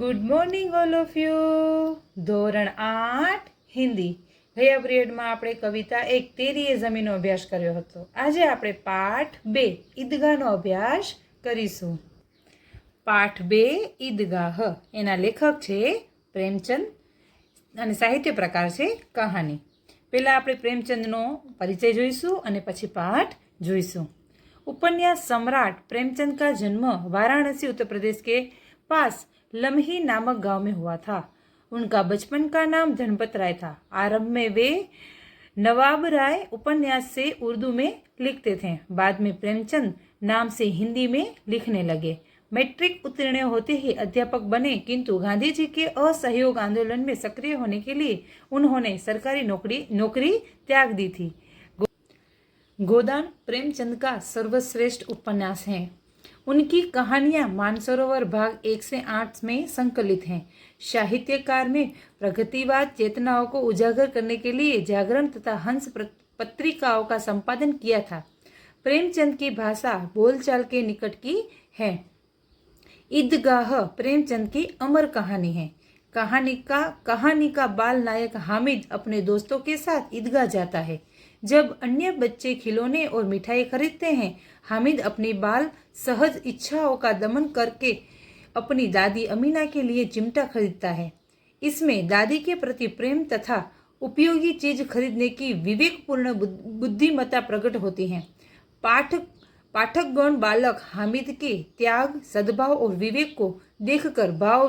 Good morning all of you. ધોરણ 8 હિન્દી. ગયા પિરિયડમાં આપણે કવિતા 1 તેરી એ જમીનનો અભ્યાસ કર્યો હતો. આજે આપણે પાઠ 2 ઈદગાહનો અભ્યાસ કરીશું. પાઠ 2 ઈદગાહ. એના લેખક છે પ્રેમચંદ અને સાહિત્ય પ્રકાર છે કહાની. પહેલાં આપણે પ્રેમચંદનો પરિચય જોઈશું અને પછી પાઠ જોઈશું. उपन्यास सम्राट प्रेमचंद का जन्म वाराणसी उत्तर प्रदेश के पास लम्ही नामक गांव में हुआ था. उनका बचपन का नाम धनपत राय था. आरंभ में वे नवाब राय उपन्यास से उर्दू में लिखते थे. बाद में प्रेमचंद नाम से हिंदी में लिखने लगे. मैट्रिक उत्तीर्ण होते ही अध्यापक बने, किंतु गांधी जी के असहयोग आंदोलन में सक्रिय होने के लिए उन्होंने सरकारी नौकरी त्याग दी थी. गोदान प्रेमचंद का सर्वश्रेष्ठ उपन्यास है. उनकी कहानियां मानसरोवर भाग 1 से 8 में संकलित हैं. साहित्यकार में प्रगतिवाद चेतनाओं को उजागर करने के लिए जागरण तथा हंस पत्रिकाओं का संपादन किया था. प्रेमचंद की भाषा बोलचाल के निकट की है. ईदगाह प्रेमचंद की अमर कहानी है. कहानी का बाल नायक हामिद अपने दोस्तों के साथ ईदगाह जाता है. जब अन्य बच्चे खिलौने और मिठाई खरीदते हैं, हामिद अपनी बाल सहज इच्छाओं का दमन करके अपनी दादी अमीना के लिए चिमटा खरीदता है. इसमें दादी के प्रति प्रेम तथा उपयोगी चीज खरीदने की विवेकपूर्ण बुद्धिमत्ता प्रकट होती है. पाठकगण बालक हामिद के त्याग, सद्भाव और विवेक को देखकर भाव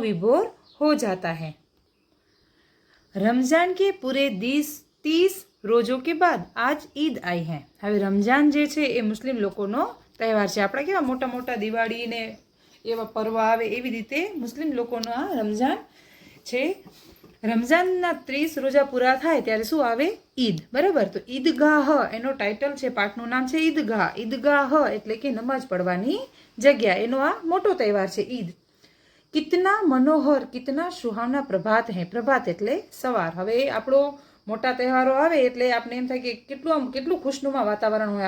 विभोर हो जाता है. रमजान के पूरे 30 રોજો કે બાદ આજ ઈદ આવી હે. હવે રમજાન જે છે એ મુસ્લિમ લોકોનો તહેવાર છે. આપણે કેવા મોટા મોટા દિવાળી ને એવા પર્વ આવે એવી રીતે મુસ્લિમ લોકોનો આ રમજાન છે. રમજાનના 30 રોજા પૂરા થાય ત્યારે શું આવે? ઈદ. બરાબર. તો ઈદગાહ એનો ટાઇટલ છે, પાઠનું નામ છે ઈદગાહ. ઈદગાહ એટલે કે નમાઝ પડવાની જગ્યા. એનો આ મોટો તહેવાર છે ઈદ. કિતના મનોહર, કિતના સુહાવના પ્રભાત હે. પ્રભાત એટલે સવાર. હવે આપણો મોટા તહેવારો આવે એટલે આપણે એમ થાય કે કેટલું ખુશનુમા વાતાવરણ હોય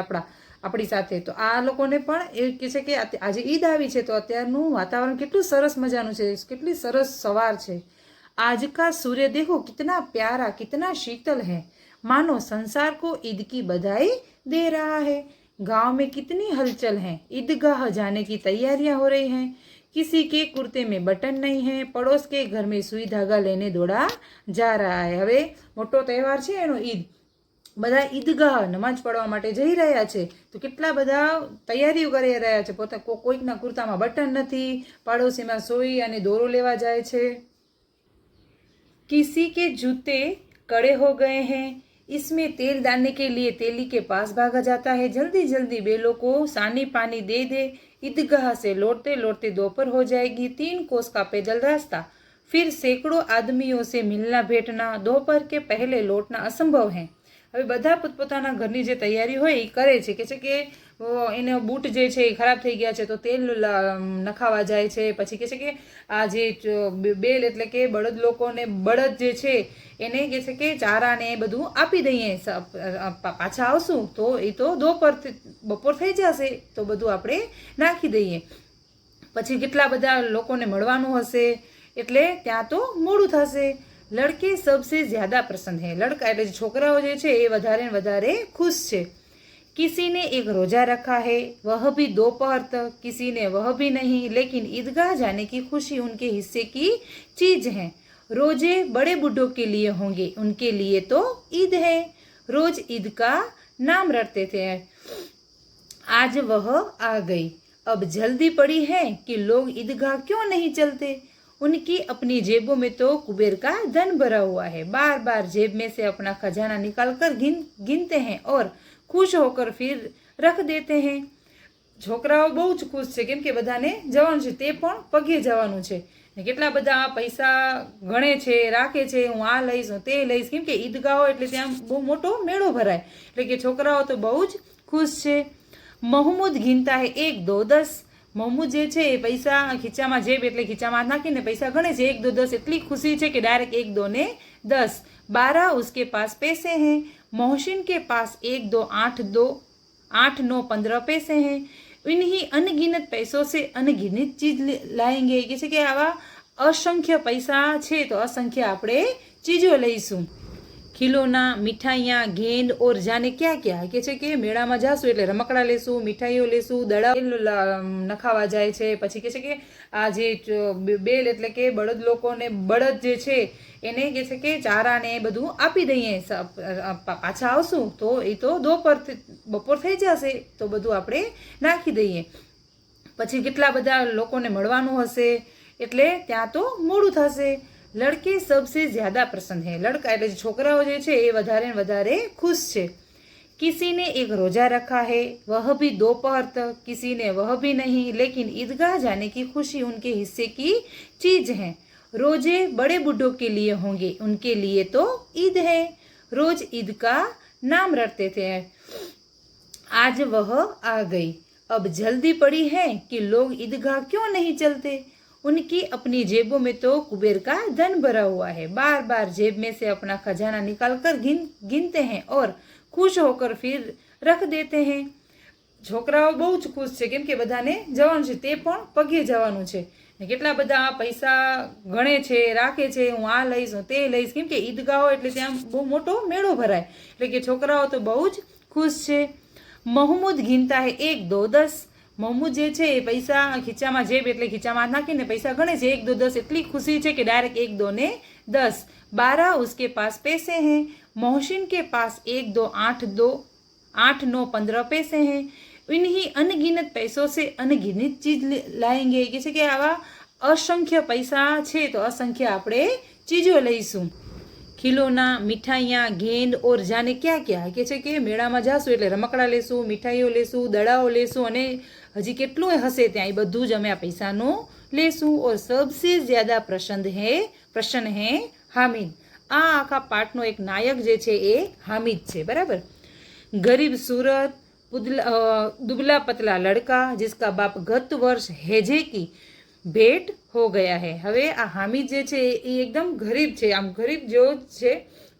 આપણી સાથે. તો આ લોકોને પણ એ કહે છે કે આજે ઈદ આવી છે તો અત્યારનું વાતાવરણ કેટલું સરસ મજાનું છે, કેટલી સરસ સવાર છે. आज का सूर्य देखो कितना प्यारा, कितना शीतल है, मानो संसार को ईद की बधाई दे रहा है. गांव में कितनी हलचल है. ईदगाह जाने की तैयारियां हो रही हैं. किसी के कुर्ते में बटन नहीं है. पड़ोस के घर में सुई धागा लेने दौड़ा जा रहा है. હવે મોટો તહેવાર છે એનો ઈદ. બધા ઈદગાહ નમાઝ પડવા માટે જઈ રહ્યા છે. તો કેટલા બધા તૈયારીઓ કરી રહ્યા છે. કોઈકના કુર્તામાં બટન નથી, પાડોશીમાં સોઈ અને દોરો લેવા જાય છે. किसी के जूते कड़े हो गए हैं. इसमें तेल डालने के लिए तेली के पास भागा जाता है. जल्दी जल्दी बेलों को सानी पानी दे दे. ईदगाह से लौटते लौटते दोपहर हो जाएगी. 3 कोस का पैदल रास्ता, फिर सैकड़ों आदमियों से मिलना भेटना. दोपहर के पहले लौटना असंभव है. હવે બધા પોતપોતાના ઘરની જે તૈયારી હોય એ કરે છે. કે છે કે એને બૂટ જે છે એ ખરાબ થઈ ગયા છે તો તેલ નખાવા જાય છે. પછી કહે છે કે આ જે બેલ એટલે કે બળદ લોકોને, બળદ જે છે એને કહે છે કે ચારાને બધું આપી દઈએ. પાછા આવશું તો એ તો બપોર થઈ જશે તો બધું આપણે નાખી દઈએ. પછી કેટલા બધા લોકોને મળવાનું હશે એટલે ત્યાં તો મોડું થશે. लड़के सबसे ज़्यादा प्रसन्न है. लड़का એટલે છોકરાઓ જે છે એ વધારે खुश છે. किसी ने एक रोज़ा रखा है, वह भी दोपहर तक. किसी ने वह भी नहीं, लेकिन ईदगाह जाने की खुशी उनके हिस्से की चीज़ है. रोजे बड़े बूढ़ों के लिए होंगे, उनके लिए तो ईद है. रोज ईद का नाम रटते थे. आज वह आ गई. अब जल्दी पड़ी है कि लोग ईदगाह क्यों नहीं चलते. उनकी अपनी जेबों में तो कुबेर का धन भरा हुआ है. बार बार जेब में से अपना खजाना निकाल कर गिनते हैं और खुश होकर फिर रख देते हैं. છોકરાઓ બહુ જ ખુશ છે કેમ કે બધાને જવાનું છે, તે પણ પગે જવાનું છે. કેટલા બધા પૈસા ગણે છે, રાખે છે, હું આ લઈશ, હું તે લઈશ. કેમ કે ઈદગાહ હોય એટલે ત્યાં બહુ મોટો મેળો ભરાય. એટલે કે છોકરાઓ તો બહુ જ ખુશ છે. મોહમ્મદ ગિનતા હે 1 2 10. મોહમ્મદ જે છે એ પૈસા ખીચામાં, જેબ એટલે ખીચામાં નાખીને પૈસા ગણે છે. 1 2 10. એટલી ખુશી છે કે ડાયરેક્ટ 1 2 ને 10. 12 उसके पास पैसे हैं. मोहसिन के पास 1 2 8 9 15 पैसे हैं. इन्हीं अनगिनत पैसों से अनगिनत चीज लाएंगे કે છે કે આવા અસંખ્ય પૈસા છે તો અસંખ્ય આપણે ચીજો લઈશું। ખિલોના, મીઠાઈયા, ગેંદ ઓર જાને ક્યાં ક્યાં કે છે કે મેળામાં જાશું એટલે રમકડા લેશું, મિઠાઈઓ લેશું, દડા નખાવા જાય છે। પછી કે છે કે આ જે બેલ એટલે કે બળદ લોકોને બળદ જે છે એને કે છે કે ચારા ને બધું આપી દઈએ। પાછા આવશું તો એ તો બપોર થઈ જશે તો બધું આપણે નાખી દઈએ। પછી કેટલા બધા લોકોને મળવાનું હશે એટલે ત્યાં તો મોડું થશે। लड़के सबसे ज़्यादा प्रसन्न है। लड़का એટલે છોકરાઓ જે છે એ વધારે ને વધારે ખુશ છે। किसी ने एक रोजा रखा है, वह भी दोपहर तक, किसी ने वह भी नहीं, लेकिन ईदगाह जाने की खुशी उनके हिस्से की चीज है। रोजे बड़े बूढ़ों के लिए होंगे, उनके लिए तो ईद है। रोज ईद का नाम रटते थे, आज वह आ गई। अब जल्दी पड़ी है कि लोग ईदगाह क्यों नहीं चलते। उनकी अपनी जेबों में तो कुबेर का धन भरा हुआ है, बार बार जेब में से अपना खजाना निकाल कर गिनते हैं और खुश होकर फिर रख देते हैं। છોકરાઓ બહુ જ ખુશ છે કેમ કે બધાને જવાનું છે, તે પણ પગે જવાનું છે ને કેટલા બધા પૈસા ગણે છે, રાખે છે, હું આ લઈશ, હું તે લઈશ, કેમ કે ઈદગાહો એટલે ત્યાં બહુ મોટો મેળો ભરાય એટલે કે છોકરાઓ તો બહુ જ ખુશ છે। મોહમ્મદ ગીનતા હે 1 2 10। મોહમ્મદ જે છે એ પૈસા ખીચામાં જેબ એટલે ખીચામાં નાખીને પૈસા ગણે છે 1 2 10। એટલી ખુશી છે કે ડાયરેક્ટ 1 2 ને 10। 12 उसके पास पैसे हैं। मोहसिन के पास 1 2 8 9 15 पैसे हैं। इन्हीं अनगिनत पैसों से अनगिनत चीज लाएंगे કે છે કે આવા અસંખ્ય પૈસા છે તો અસંખ્ય આપણે ચીજો લઈશું। ખિલોના, મીઠાઈયા, ગેંદ ઓર જાને ક્યાં ક્યાં કે છે કે મેળામાં જાશું એટલે રમકડા લેશું, મિઠાઈઓ લેશું, દડાઓ લેશું અને હજી કેટલું હશે ત્યાં એ બધું જ અમે આ પૈસાનું લેશું। और सबसे ज्यादा प्रसन्न है हामिद। આ આખા પાઠનો એક નાયક જે છે એ હામિદ છે, બરાબર। गरीब सूरत दुबला पतला लड़का जिसका बाप गत वर्ष हेजे की भेंट हो गया है। હવે આ હામિદ જે છે એ એકદમ ગરીબ છે, આમ ગરીબ જેવો છે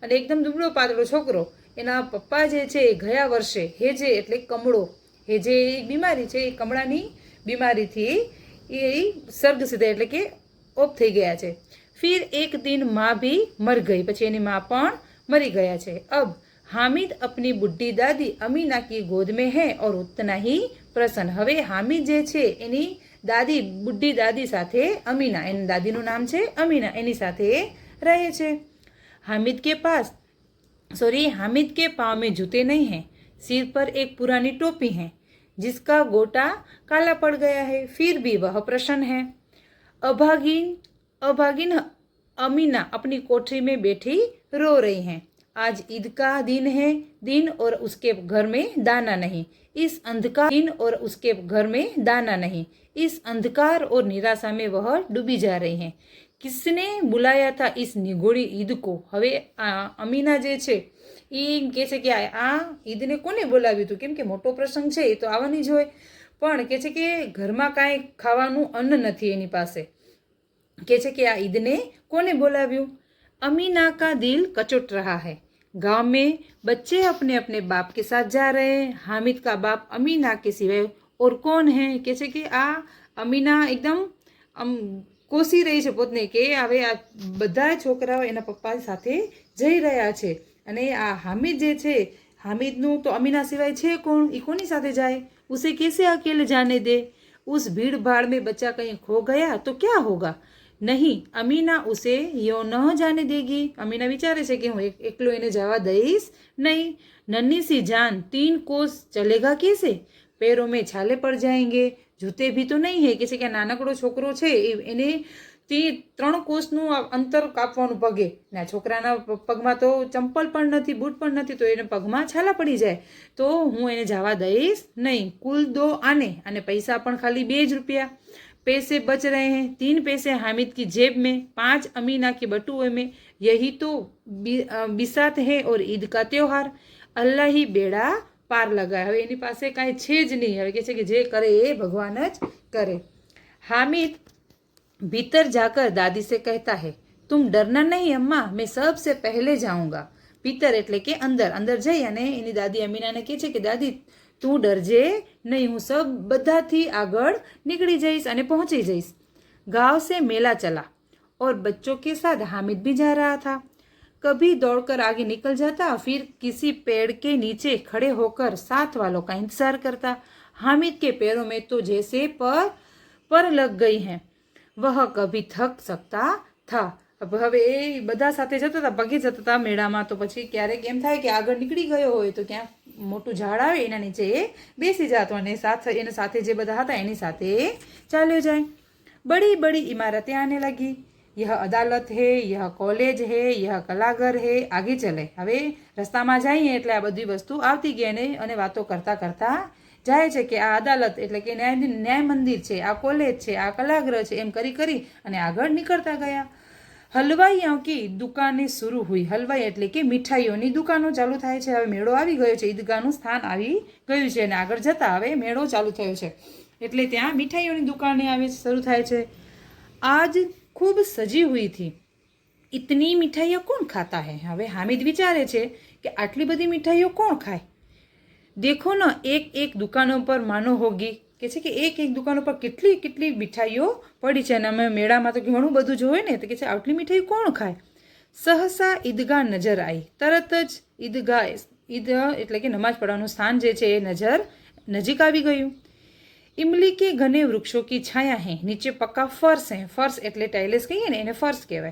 અને એકદમ દુબળો પાતળો છોકરો। એના પપ્પા જે છે એ ગયા વર્ષે હેજે એટલે કમળો, હેજે એક બીમારી છે, એ કમળાની બીમારીથી એ સર્ગ સિદ્ધ એટલે કે ઓફ થઈ ગયા છે। फिर एक दिन माँ भी मर गई, પછી એની માँ પણ મરી ગયા છે। अब हामिद अपनी बुढ़ी दादी अमीना की गोद में है और उतना ही प्रसन्न। હવે હામિદ જે છે એની દાદી બુઢી દાદી સાથે અમીના, એની દાદીનું નામ છે અમીના, એની સાથે રહે છે। हामिद के पाँव में जूते नहीं हैं, सिर पर एक पुरानी टोपी है जिसका गोटा काला पड़ गया है, फिर भी वह प्रसन्न है। अभागिन अमीना अपनी कोठरी में बैठी रो रही हैं। आज ईद का दिन है, दिन और उसके घर में दाना नहीं। इस अंधकार और निराशा में वह डूबी जा रही हैं। किसने बुलाया था इस निगोड़ी ईद को। હવે આ અમીના જે છે એ કહે છે કે આ ઈદને કોને બોલાવ્યું હતું, કેમ કે મોટો પ્રસંગ છે એ તો આવવાની જ હોય, પણ કહે છે કે ઘરમાં કાંઈ ખાવાનું અન્ન નથી એની પાસે, કહે છે કે આ ઈદને કોને બોલાવ્યું। अमीना का दिल कचोट रहा है। गांव में बच्चे अपने अपने बाप के साथ जा रहे हैं। हामिद का बाप अमीना के सिवाय और कौन है। કહે છે કે આ અમીના એકદમ કોસી રહી છે પોતને કે હવે આ બધા છોકરાઓ એના પપ્પા સાથે જઈ રહ્યા છે અને આ હામિદ જે છે, હામિદનું તો અમીના સિવાય છે કોણ, એ કોની સાથે જાય, उसे कैसे अकेले जाने दे। उस भीड़ भाड़ में बच्चा कहीं खो गया तो क्या होगा। नहीं, अमीना उसे यो न जाने देगी। अमीना विचारे છે કે હું એકલો એને જવા દઈશ નહીં। नन्ही सी जान 3 कोस चलेगा कैसे, पैरों में छाले पड़ जाएंगे, जूते भी तो नहीं है। કે છે કે નાનકડો છોકરો છે એને 3 કોસનું અંતર કાપવાનું પગે ને છોકરાના પગમાં તો ચંપલ પણ નથી, બૂટ પણ નથી, તો એને પગમાં છાલા પડી જાય તો હું એને જવા દઈશ નહીં। कुल 2 आने અને પૈસા પણ ખાલી 2 જ રૂપિયા। पैसे बच रहे हैं, 3 पैसे हामिद की जेब में, 5 अमीना के बटुए में। यही तो बिसात है और ईद का त्योहार। अल्लाह ही बेड़ा पार लगाए। હવે એની પાસે કાંઈ છે જ નહીં, હવે કહે છે કે જે કરે એ ભગવાન જ કરે। हामिद भीतर जाकर दादी से कहता है, तुम डरना नहीं अम्मा, मैं सबसे पहले जाऊंगा। भीतर એટલે કે અંદર જઈ અને એની દાદી અમીનાને કહે છે કે દાદી તું डरजे नहीं, હું सब બધાથી આગળ निकली जाइस અને પહોંચી જઈશ। गांव से मेला चला और बच्चों के साथ हामिद भी जा रहा था। कभी दौड़कर आगे निकल जाता, फिर किसी पेड़ के नीचे खड़े होकर साथ वालों का इंतजार करता। हामिद के पैरों में तो जैसे पर लग गई हैं, वह कभी थक सकता था। હવે એ બધા સાથે જતા હતા, પગે જતા હતા મેળામાં, તો પછી ક્યારેક એમ થાય કે આગળ નીકળી ગયો હોય તો ક્યાંક મોટું ઝાડ આવે એના નીચે એ બેસી જતો અને એના સાથે જે બધા હતા એની સાથે ચાલ્યો જાય। बड़ी बड़ी इमारतें आने लगी। यह अदालत है, यह कॉलेज है, यह कलाघर है, आगे चले। હવે રસ્તામાં જઈએ એટલે આ બધી વસ્તુ આવતી ગઈ અને વાતો કરતા કરતા જાય છે કે આ અદાલત એટલે કે ન્યાય મંદિર છે, આ કોલેજ છે, આ કલાગૃહ છે, એમ કરી કરી અને આગળ નીકળતા ગયા। હલવાઈઓ की दुकानें शुरू हुई। હલવાઈ એટલે કે મીઠાઈઓની દુકાનો ચાલુ થાય છે। હવે મેળો આવી ગયો છે, ઈદગાહનું સ્થાન આવી ગયું છે અને આગળ જતા હવે મેળો ચાલુ થયો છે એટલે ત્યાં મીઠાઈઓની દુકાને આવી શરૂ થાય છે। आज खूब सजी हुई थी। इतनी मिठाइयाँ कौन खाता है? હવે હામિદ વિચારે છે કે આટલી બધી મીઠાઈઓ કોણ ખાય? देखो न, एक एक दुकानों पर मानो होगी, કે છે કે એક એક દુકાનો પર કેટલી કેટલી મીઠાઈઓ પડી છે અને અમે મેળામાં તો ઘણું બધું જોવે ને, તો કે છે આટલી મીઠાઈ કોણ ખાય? સહસા ઈદગાહ નજર આવી। તરત જ ઈદ એટલે કે નમાજ પઢવાનું સ્થાન જે છે એ નજીક આવી ગયું। इमली के घने वृक्षों की छाया है, नीचे पक्का फर्श है। फर्श એટલે ટાઇલ્સ કહીએ ને એને ફર્શ કહેવાય।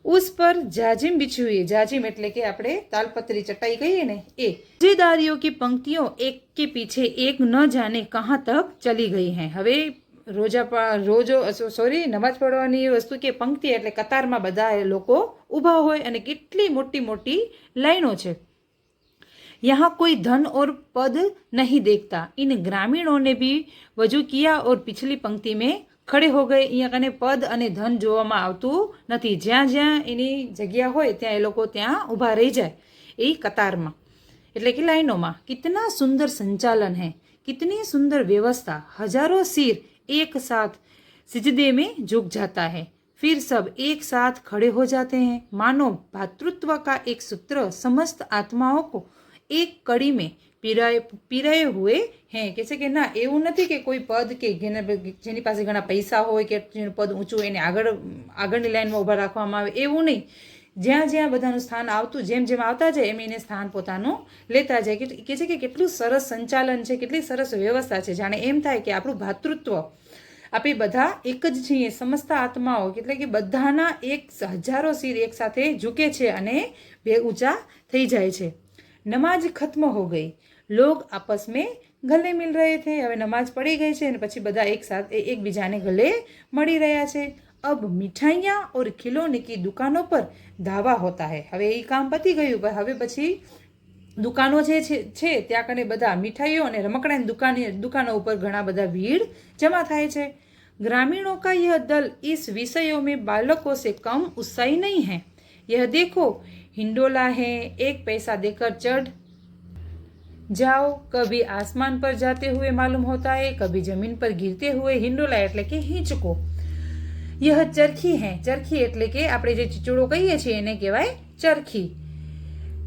उस पर जाजिम बिछी हुई है। जाजिम એટલે કે આપણે તાલપત્રી ચટાઈ કહીએ ને એ। रोजेदारियों की पंक्तियों एक के पीछे एक न जाने कहाँ तक चली गई हैं। હવે નમાજ પઢવાની વસ્તુ કે પંક્તિ એટલે કતારમાં બધા લોકો ઊભા હોય અને કેટલી મોટી મોટી લાઈનો છે। यहाँ कोई धन और पद नहीं देखता। इन ग्रामीणों ने भी वजू किया और पिछली पंक्ति में खड़े हो गए। અહીંયા કને પદ અને ધન જોવામાં આવતું નથી। જ્યાં જ્યાં એની જગ્યા હોય ત્યાં એ લોકો ત્યાં ઊભા રહી જાય એ કતારમાં એટલે કે લાઈનોમાં। कितना सुंदर संचालन है, कितनी सुंदर व्यवस्था। हजारों सिर एक साथ सिजदे में झुक जाता है, फिर सब एक साथ खड़े हो जाते हैं। मानो भातृत्व का एक सूत्र समस्त आत्माओं को एक कड़ी में પીરાય હુએ હે। કે છે કે ના એવું નથી કે કોઈ પદ કે જેની પાસે ઘણા પૈસા હોય કે જેનું પદ ઊંચું એને આગળની લાઈનમાં ઊભા રાખવામાં આવે એવું નહીં। જ્યાં જ્યાં બધાનું સ્થાન આવતું જેમ જેમ આવતા જાય એમ એને સ્થાન પોતાનું લેતા જાય। કે છે કે કેટલું સરસ સંચાલન છે, કેટલી સરસ વ્યવસ્થા છે, જાણે એમ થાય કે આપણું ભાતૃત્વ આપણે બધા એક જ છીએ। સમસ્ત આત્માઓ એટલે કે બધાના એક હજારો સિર એક સાથે ઝૂકે છે અને બે ઊંચા થઈ જાય છે। नमाज खत्म हो गई, लोग आपस में गले मिल रहे थे। હવે નમાજ પડી ગઈ છે અને પછી બધા એક સાથ એકબીજાને ગલે મળી રહ્યા છે। अब मिठाइयाँ और खिलौने की दुकानों पर धावा होता है। હવે એ કામ પતી ગયું, હવે પછી દુકાનો જે છે ત્યાં કને બધા મીઠાઈઓ અને રમકડાની દુકાનો ઉપર ઘણા બધા ભીડ જમા થાય છે। ग्रामीणों का यह दल इस विषयों में बालकों से कम उत्साही नहीं है। यह देखो हिंडोला है, एक पैसा देकर चढ़ जाओ। कभी आसमान पर जाते हुए मालूम होता है, कभी जमीन पर गिरते हुए। हिंडोला એટલે કે હિંચકો। यह चरखी है। चरखी એટલે કે આપણે જે ચીચોડો કહીએ છીએ એને કહેવાય ચરખી।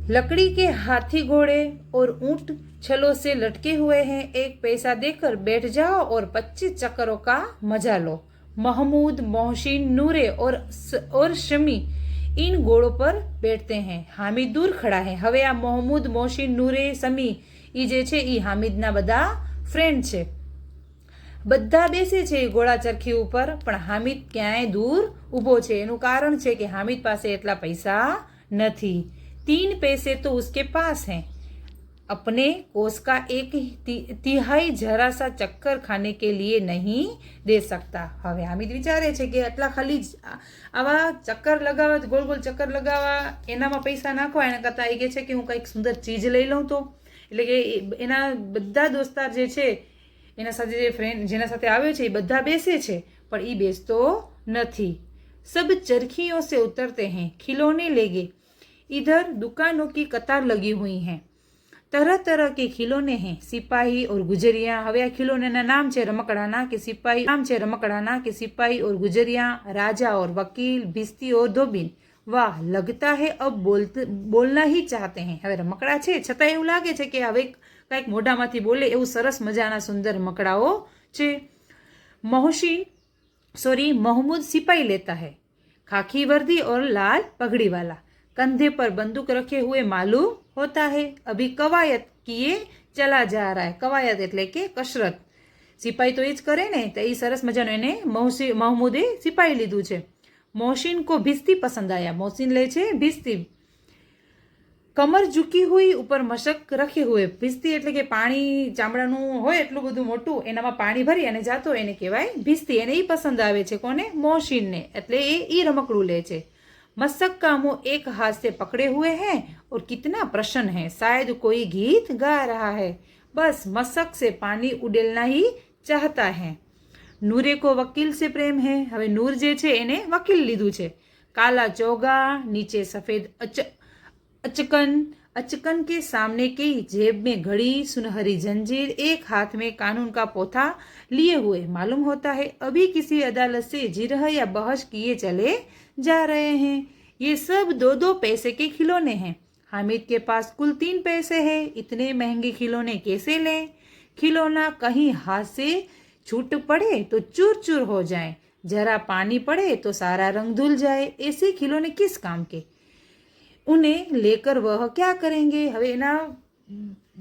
लकड़ी के हाथी घोड़े और ऊंट छलों से लटके हुए हैं। एक पैसा देकर बैठ जाओ और 25 चक्करों का मजा लो। महमूद, मोहसिन, नूरे और शमी इन घोड़ों पर बैठते हैं। हामिद दूर खड़ा है। હવે આ મોહમ્મદ, મોહસિન, નૂરે, સમી એ જે છે એ હામિદના બધા ફ્રેન્ડ છે। બધા બેસે છે ઘોડા ચરખી ઉપર, પણ હામિદ ક્યાંય દૂર ઊભો છે। એનું કારણ છે કે હામિદ પાસે એટલા પૈસા નથી। 3 पैसे तो उसके पास हैं, अपने कोस का एक तिहाई जरा सा चक्कर खाने के लिए नहीं दे सकता। હવે હામિદ વિચારે છે કે આટલા ખાલી આવા ચક્કર લગાવવા, ગોળ ગોળ ચક્કર લગાવવા એનામાં પૈસા નાખવા એના કરતાં એ કહે છે કે હું કંઈક સુંદર ચીજ લઈ લઉં તો। એટલે કે એના બધા દોસ્તાર જે છે એના સાથે જે ફ્રેન્ડ જેના સાથે આવ્યો છે એ બધા બેસે છે પણ એ બેસતો નથી। सब चरखियों से उतरते हैं, खिलौने लेंगे। इधर दुकानों की कतार लगी हुई हैं, तरह तरह के खिलौने हैं। सिपाही और गुजरिया। હવે આ ખિલોનેના નામ છે રમકડાના કે સિપાही, નામ છે રમકડાના કે સિપાही और गुजरिया, राजा और वकील, भिस्ती और धोबीन। वाह, लगता है अब बोलना ही चाहते हैं। હવે રમકડા છે છતાં એવું લાગે છે કે હવે કાંઈક મોઢામાંથી બોલે એવું સરસ મજાના સુંદર રમકડાઓ છે. महमूद सिपाही लेता है, खाकी वर्दी और लाल पगड़ी वाला, कंधे पर बंदूक रखे हुए मालूम होता है, अभी कवायत किए चला जा रहा है. कवायत એટલે કે કસરત. સિપાહી તો એ જ કરે ને, તો એ સરસ મજાનો એને महमूदे સિપાહી લીધું છે. मोहसिन को भिस्ती पसंद आया. मोहसिन ले છે भिस्ती. કમર ઝૂકી હુઈ ઉપર મશક રખે હુએ. ભીસ્તી એટલે કે પાણી ચામડાનું હોય એટલું બધું મોટું, એનામાં પાણી ભરી અને જાતો એને કહેવાય ભીસ્તી. એને એ પસંદ આવે છે. કોને? મોહસિનને. એટલે એ રમકડું લે છે. मशक का मुंह एक हाथ से पकड़े हुए हैं और कितना प्रसन्न है, शायद कोई गीत गा रहा है. बस मशक से पानी उड़ेलना ही चाहता है. नूरे को वकील से प्रेम है. હવે નૂર જે છે એને વકીલ લીધું છે. काला चोगा, नीचे सफेद अचकन के सामने की जेब में घड़ी, सुनहरी जंजीर, एक हाथ में कानून का पोथा लिए हुए. मालूम होता है अभी किसी अदालत से जिरह या बहस किए चले जा रहे हैं. ये सब 2-2 पैसे के खिलौने हैं. हामिद के पास कुल 3 पैसे हैं. इतने महंगे खिलौने कैसे लें? खिलौना कहीं हाथ से छूट पड़े तो चूर चूर हो जाए, जरा पानी पड़े तो सारा रंग धुल जाए. ऐसे खिलौने किस काम के? उन्हें लेकर वह क्या करेंगे? હવે એના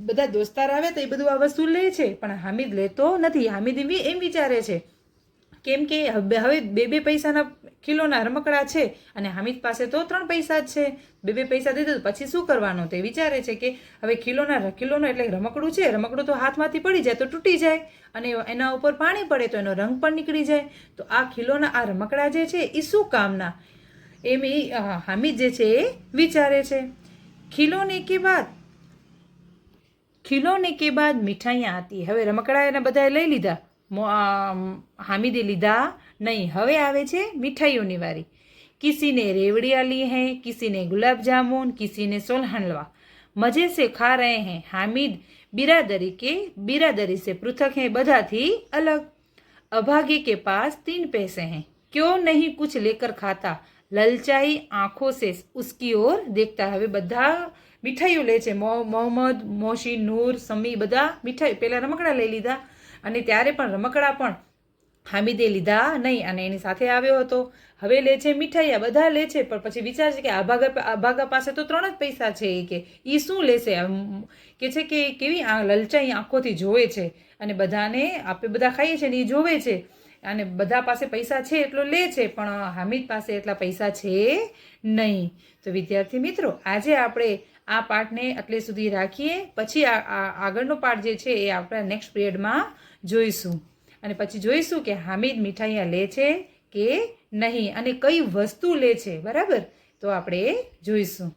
બધા દોસ્તાર આવે તો એ બધું આ વસ્તુ લે છે, પણ હામિદ લેતો નથી. હામિદ એમ વિચારે છે કેમ કે હવે 2-2 પૈસાના ખીલોના રમકડા છે અને હામિદ પાસે તો 3 પૈસા જ છે. 2-2 પૈસા દે તો પછી શું કરવાનું? તે વિચારે છે કે હવે ખીલોનો એટલે રમકડું છે, રમકડું તો હાથમાંથી પડી જાય તો તૂટી જાય અને એના ઉપર પાણી પડે તો એનો રંગ પણ નીકળી જાય. તો આ ખીલોના આ રમકડા જે છે એ શું કામના? એમ એ હામિદ જે છે એ વિચારે છે. ખીલોને કે બાદ મિઠાઈયા આતી. હવે રમકડા એના બધાએ લઈ લીધા, हामिदे लीधा नहीं. हवे आवे छे मिठाईओनी वारी. किसी ने रेवड़िया ली हैं, किसी ने गुलाब जामुन, किसी ने सोलहनवा. मजे से खा रहे हैं. हामिद बिरादरी से पृथक है, बधा थी अलग. अभागे के पास 3 पैसे हैं, क्यों नहीं कुछ लेकर खाता? ललचाई आंखों से उसकी ओर देखता. हवे बधा मिठाईओ ले छे. मोहम्मद, मोहसिन, नूर, समी बधा मिठाई पेला रमकड़ा लई लीधा અને ત્યારે પણ રમકડા પણ હામિદે લીધા નહીં અને એની સાથે આવ્યો હતો. હવે લે છે મીઠાઈયા, બધા લે છે, પણ પછી વિચારે છે કે આભાગા પાસે તો 3 જ પૈસા છે કે એ શું લેશે? કે છે કે કેવી લલચાઈ આંખોથી જોવે છે અને બધાને આપણે બધા ખાઈએ છીએ ને એ જોવે છે અને બધા પાસે પૈસા છે એટલો લે છે, પણ હામિદ પાસે એટલા પૈસા છે નહીં. તો વિદ્યાર્થી મિત્રો, આજે આપણે આ પાઠને એટલે સુધી રાખીએ. પછી આગળનો પાઠ જે છે એ આપણે નેક્સ્ટ પિરિયડમાં જોઈશું અને પછી જોઈશું કે હામિદ મીઠાઈયા લે છે કે નહીં અને કઈ વસ્તુ લે છે. બરાબર? તો આપણે જોઈશું.